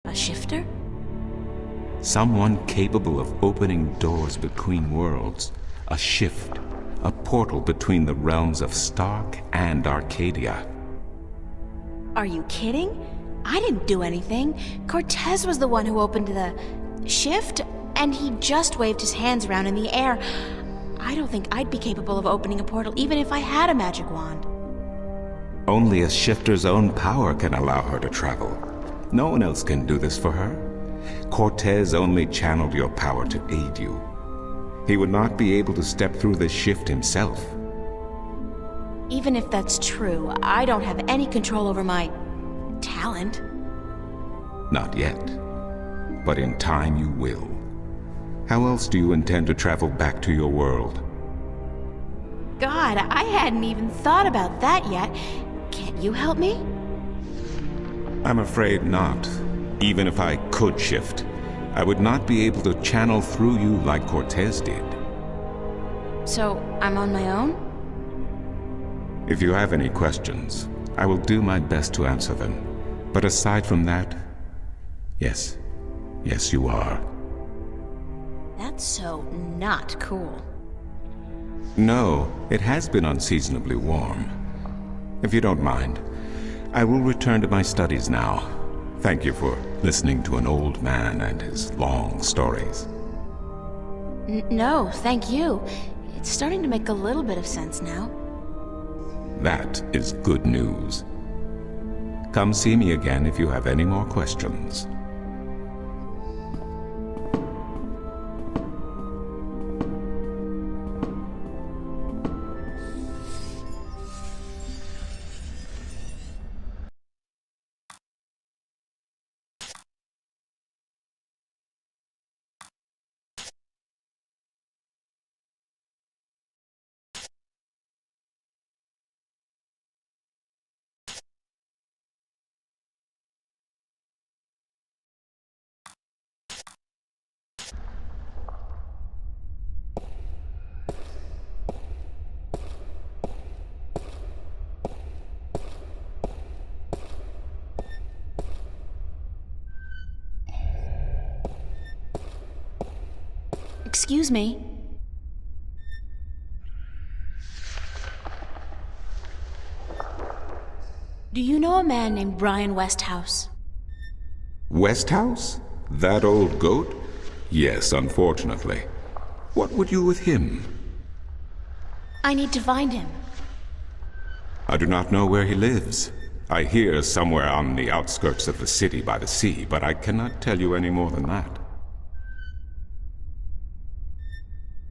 A shifter? Someone capable of opening doors between worlds. A shift. A portal between the realms of Stark and Arcadia. Are you kidding? I didn't do anything. Cortez was the one who opened the shift, and he just waved his hands around in the air. I don't think I'd be capable of opening a portal even if I had a magic wand. Only a shifter's own power can allow her to travel. No one else can do this for her. Cortez only channeled your power to aid you. He would not be able to step through this shift himself. Even if that's true, I don't have any control over my talent. Not yet. But in time you will. How else do you intend to travel back to your world? God, I hadn't even thought about that yet. Can't you help me? I'm afraid not. Even if I could shift, I would not be able to channel through you like Cortez did. So, I'm on my own? If you have any questions, I will do my best to answer them. But aside from that, yes, you are. That's so not cool. No, it has been unseasonably warm. If you don't mind, I will return to my studies now. Thank you for listening to an old man and his long stories. No, thank you. It's starting to make a little bit of sense now. That is good news. Come see me again if you have any more questions. Excuse me. Do you know a man named Brian Westhouse? Westhouse? That old goat? Yes, unfortunately. What would you with him? I need to find him. I do not know where he lives. I hear somewhere on the outskirts of the city by the sea, but I cannot tell you any more than that.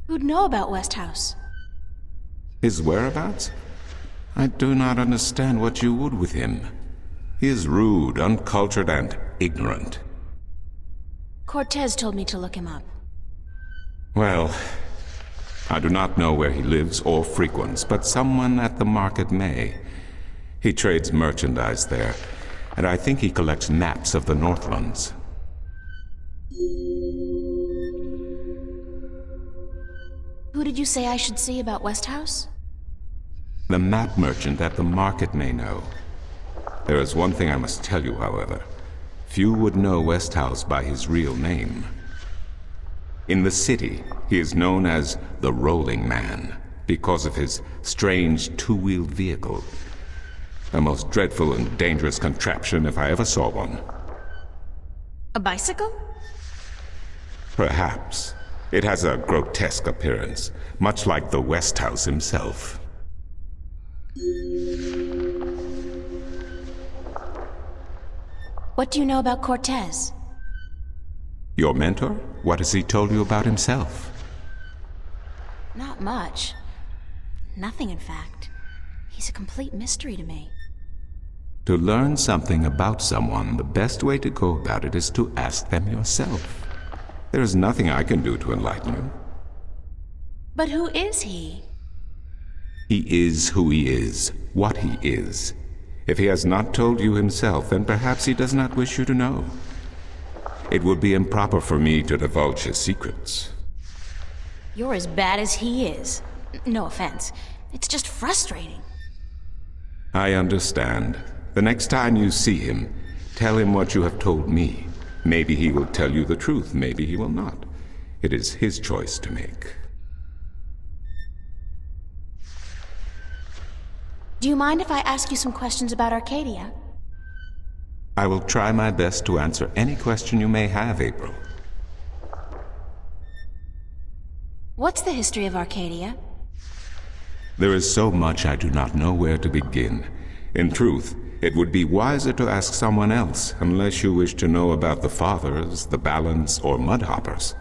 Who'd know about Westhouse? His whereabouts? I do not understand what you would with him. He is rude, uncultured, and ignorant. Cortez told me to look him up. Well, I do not know where he lives or frequents, but someone at the market may. He trades merchandise there, and I think he collects maps of the Northlands. Who did you say I should see about Westhouse? The map merchant at the market may know. There is one thing I must tell you, however. Few would know Westhouse by his real name. In the city, he is known as the Rolling Man because of his strange two-wheeled vehicle. A most dreadful and dangerous contraption if I ever saw one. A bicycle? Perhaps. It has a grotesque appearance, much like the Westhouse himself. What do you know about Cortez? Your mentor? What has he told you about himself? Not much. Nothing, in fact. He's a complete mystery to me. To learn something about someone, the best way to go about it is to ask them yourself. There is nothing I can do to enlighten you. But who is he? He is who he is, what he is. If he has not told you himself, then perhaps he does not wish you to know. It would be improper for me to divulge his secrets. You're as bad as he is. No offense. It's just frustrating. I understand. The next time you see him, tell him what you have told me. Maybe he will tell you the truth, maybe he will not. It is his choice to make. Do you mind if I ask you some questions about Arcadia? I will try my best to answer any question you may have, April. What's the history of Arcadia? There is so much I do not know where to begin. In truth, it would be wiser to ask someone else, unless you wish to know about the Fathers, the Balance, or Mudhoppers.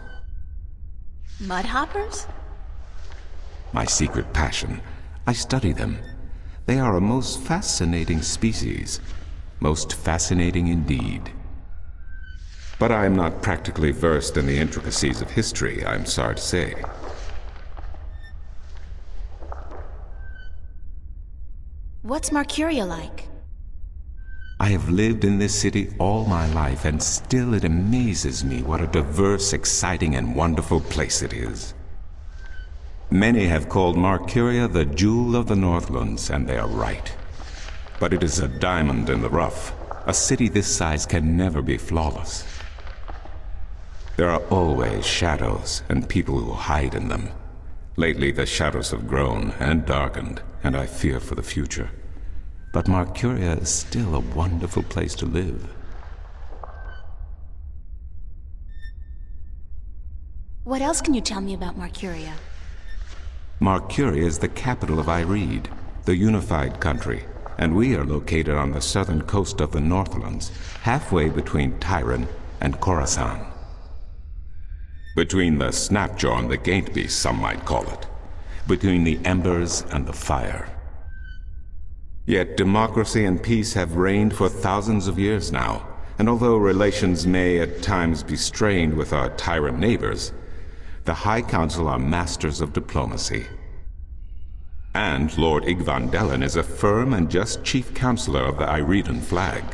Mudhoppers? My secret passion. I study them. They are a most fascinating species. Most fascinating indeed. But I am not practically versed in the intricacies of history, I'm sorry to say. What's Marcuria like? I have lived in this city all my life, and still it amazes me what a diverse, exciting, and wonderful place it is. Many have called Marcuria the jewel of the Northlands, and they are right. But it is a diamond in the rough. A city this size can never be flawless. There are always shadows and people who hide in them. Lately the shadows have grown and darkened, and I fear for the future. But Marcuria is still a wonderful place to live. What else can you tell me about Marcuria? Marcuria is the capital of Ireed, the unified country, and we are located on the southern coast of the Northlands, halfway between Tyran and Khorasan. Between the snapjaw and the gatebeast, some might call it. Between the embers and the fire. Yet democracy and peace have reigned for thousands of years now, and although relations may at times be strained with our tyrant neighbors, the High Council are masters of diplomacy. And Lord Igvandellan is a firm and just chief counselor of the Ireedan flag.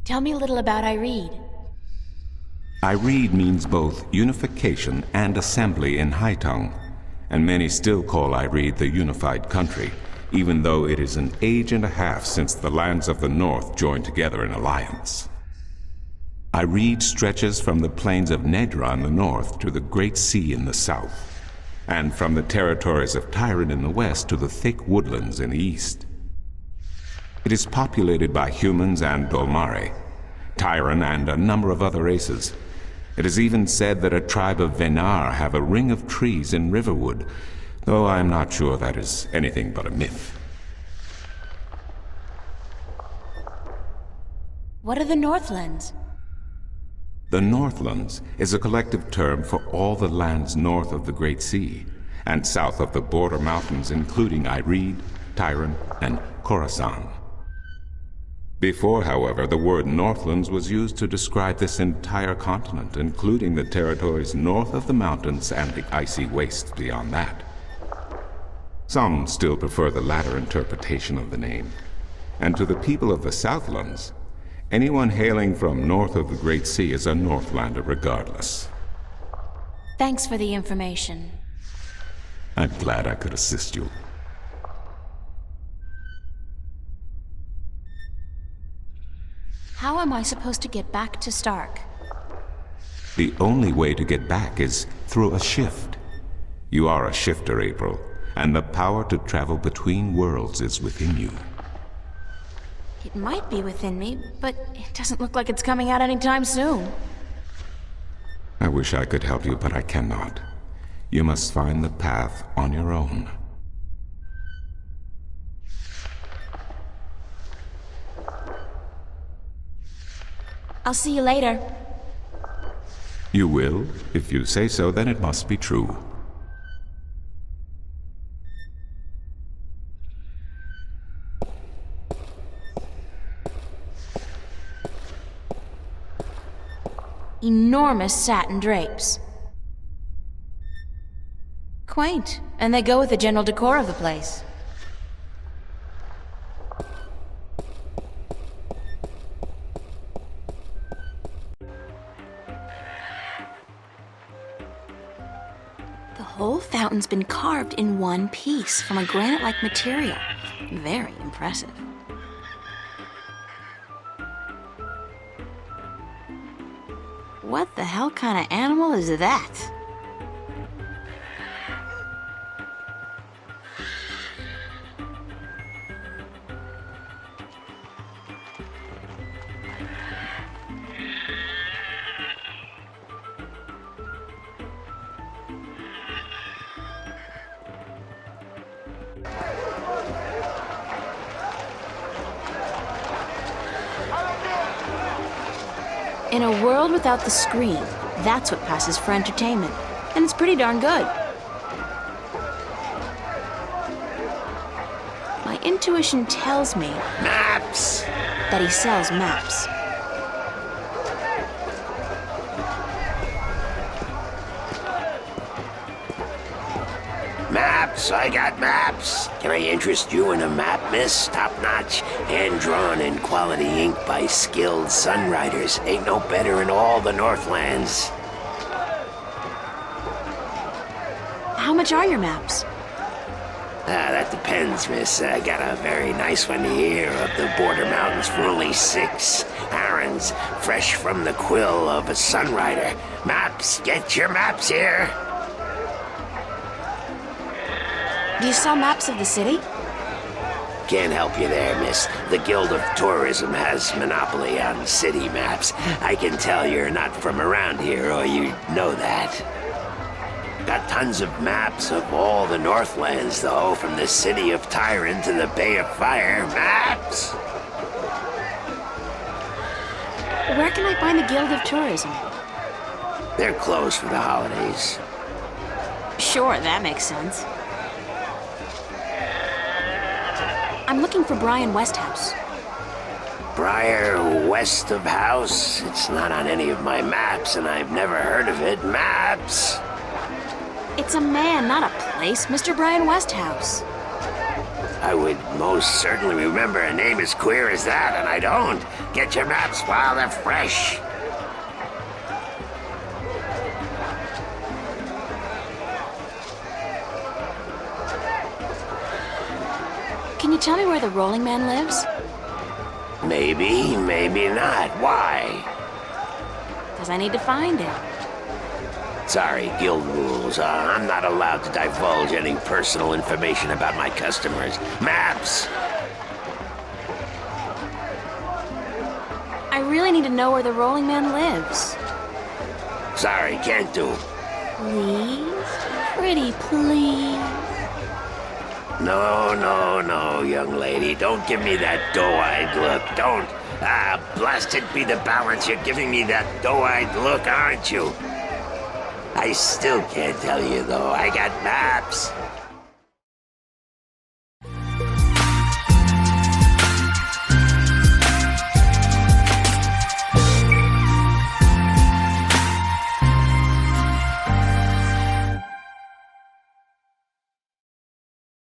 Tell me a little about Ireed. Ireed means both unification and assembly in High Tongue, and many still call Ireed the unified country, even though it is an age and a half since the lands of the north joined together in alliance. Ireed stretches from the plains of Nedra in the north to the Great Sea in the south, and from the territories of Tyran in the west to the thick woodlands in the east. It is populated by humans and Dolmare, Tyran and a number of other races. It is even said that a tribe of Venar have a ring of trees in Riverwood, though I am not sure that is anything but a myth. What are the Northlands? The Northlands is a collective term for all the lands north of the Great Sea, and south of the border mountains including Ireed, Tyran, and Khorasan. Before, however, the word Northlands was used to describe this entire continent, including the territories north of the mountains and the icy wastes beyond that. Some still prefer the latter interpretation of the name, and to the people of the Southlands, anyone hailing from north of the Great Sea is a Northlander regardless. Thanks for the information. I'm glad I could assist you. How am I supposed to get back to Stark? The only way to get back is through a shift. You are a shifter, April, and the power to travel between worlds is within you. It might be within me, but it doesn't look like it's coming out anytime soon. I wish I could help you, but I cannot. You must find the path on your own. I'll see you later. You will? If you say so, then it must be true. Enormous satin drapes. Quaint, and they go with the general decor of the place. The whole fountain's been carved in one piece from a granite-like material. Very impressive. What the hell kind of animal is that? In a world without the screen, that's what passes for entertainment. And it's pretty darn good. My intuition tells me Maps! that he sells maps. Maps! I got maps! Can I interest you in a map, miss? Top-notch, hand-drawn in quality ink by skilled sunriders. Ain't no better in all the Northlands. How much are your maps? That depends, miss. I got a very nice one here of the Border Mountains for only 6 arons, fresh from the quill of a sunrider. Maps! Get your maps here! Do you sell maps of the city? Can't help you there, miss. The Guild of Tourism has monopoly on city maps. I can tell you're not from around here, or you'd know that. Got tons of maps of all the Northlands, though, from the city of Tyron to the Bay of Fire. Maps! Where can I find the Guild of Tourism? They're closed for the holidays. Sure, that makes sense. I'm looking for Brian Westhouse. Briar West of House? It's not on any of my maps, and I've never heard of it. Maps! It's a man, not a place, Mr. Brian Westhouse. I would most certainly remember a name as queer as that, and I don't. Get your maps while they're fresh. Can you tell me where the Rolling Man lives? Maybe, maybe not. Why? Because I need to find him. Sorry, guild rules. I'm not allowed to divulge any personal information about my customers. Maps! I really need to know where the Rolling Man lives. Sorry, can't do. Please? Pretty please? No, no, no, young lady. Don't give me that doe-eyed look. Don't. Blasted be the balance. You're giving me that doe-eyed look, aren't you? I still can't tell you, though. I got maps.